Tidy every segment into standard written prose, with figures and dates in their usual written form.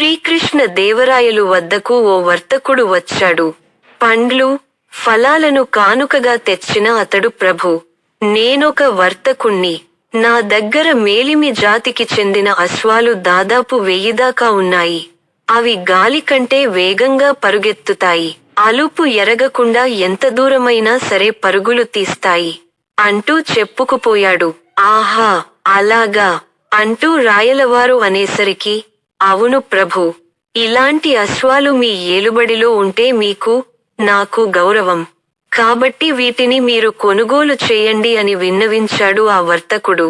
శ్రీకృష్ణ దేవరాయలు వద్దకు ఓ వర్తకుడు వచ్చాడు. పండ్లు, ఫలాలను కానుకగా తెచ్చిన అతడు, ప్రభూ, నేనొక వర్తకుణ్ణి. నా దగ్గర మేలిమి జాతికి చెందిన అశ్వాలు దాదాపు 1000 దాకా ఉన్నాయి. అవి గాలి కంటే వేగంగా పరుగెత్తుతాయి. అలుపు ఎరగకుండా ఎంత దూరమైనా సరే పరుగులు తీస్తాయి అంటూ చెప్పుకుపోయాడు. ఆహా, అలాగా అంటూ రాయలవారు అనేసరికి, అవును ప్రభూ, ఇలాంటి అశ్వాలు మీ ఏలుబడిలో ఉంటే మీకు, నాకు గౌరవం. కాబట్టి వీటిని మీరు కొనుగోలు చేయండి అని విన్నవించాడు ఆ వర్తకుడు.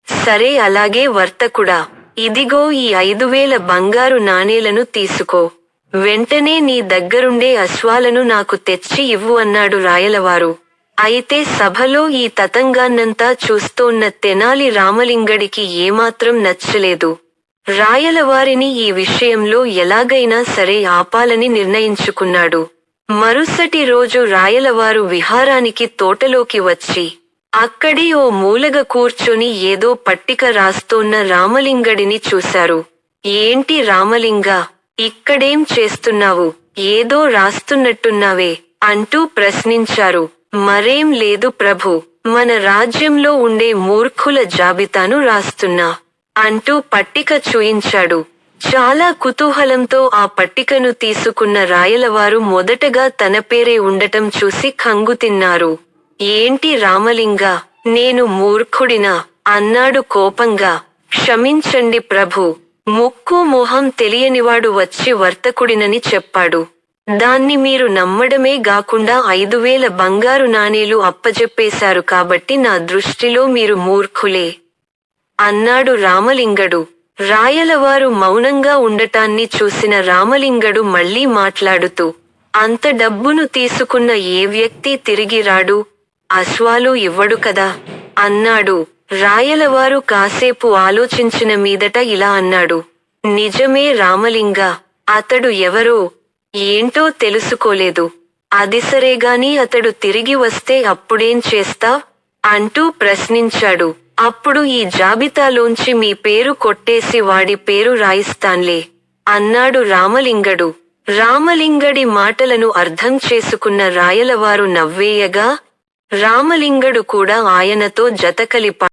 సరే, అలాగే వర్తకుడా, ఇదిగో ఈ 5000 బంగారు నాణేలను తీసుకో. వెంటనే నీ దగ్గరుండే అశ్వాలను నాకు తెచ్చి ఇవ్వు అన్నాడు రాయలవారు. అయితే సభలో ఈ తతంగాన్నంతా చూస్తోన్న తెనాలి రామలింగడికి ఏమాత్రం నచ్చలేదు. రాయలవారిని ఈ విషయంలో ఎలాగైనా సరే ఆపాలని నిర్ణయించుకున్నాడు. మరుసటి రోజు రాయలవారు విహారానికి తోటలోకి వచ్చి, అక్కడే ఓ మూలగ కూర్చొని ఏదో పట్టిక రాస్తోన్న రామలింగడిని చూశారు. ఏంటి రామలింగా, ఇక్కడేం చేస్తున్నావు? ఏదో రాస్తున్నట్టున్నావే అంటూ ప్రశ్నించారు. మరేం లేదు ప్రభూ, మన రాజ్యంలో ఉండే మూర్ఖుల జాబితాను రాస్తున్నా అంటూ పట్టిక చూయించాడు. చాలా కుతూహలంతో ఆ పట్టికను తీసుకున్న రాయలవారు మొదటగా తన పేరే ఉండటం చూసి కంగుతిన్నారు. ఏంటి రామలింగా, నేను మూర్ఖుడినా అన్నాడు కోపంగా. క్షమించండి ప్రభూ, ముక్కు మొహం తెలియనివాడు వచ్చి వర్తకుడినని చెప్పాడు. దాన్ని మీరు నమ్మడమే గాకుండా 5000 బంగారు నాణేలు అప్పజెప్పేశారు కాబట్టి నా దృష్టిలో మీరు మూర్ఖులే అన్నాడు రామలింగడు. రాయలవారు మౌనంగా ఉండటాన్ని చూసిన రామలింగడు మళ్ళీ మాట్లాడుతూ, అంత డబ్బును తీసుకున్న ఏ వ్యక్తి తిరిగి రాడు, అశ్వాలు ఇవ్వడు కదా అన్నాడు. రాయలవారు కాసేపు ఆలోచించిన మీదట ఇలా అన్నాడు. నిజమే రామలింగా, అతడు ఎవరో ఏంటో తెలుసుకోలేదు. అది సరేగాని అతడు తిరిగి వస్తే అప్పుడేం చేస్తావ్ అంటూ ప్రశ్నించాడు. అప్పుడు ఈ జాబితాలోంచి మీ పేరు కొట్టేసి వాడి పేరు రాయిస్తాన్లే అన్నాడు రామలింగడు. రామలింగడి మాటలను అర్థం చేసుకున్న రాయలవారు నవ్వేయగా, రామలింగడు కూడా ఆయనతో జతకలిపా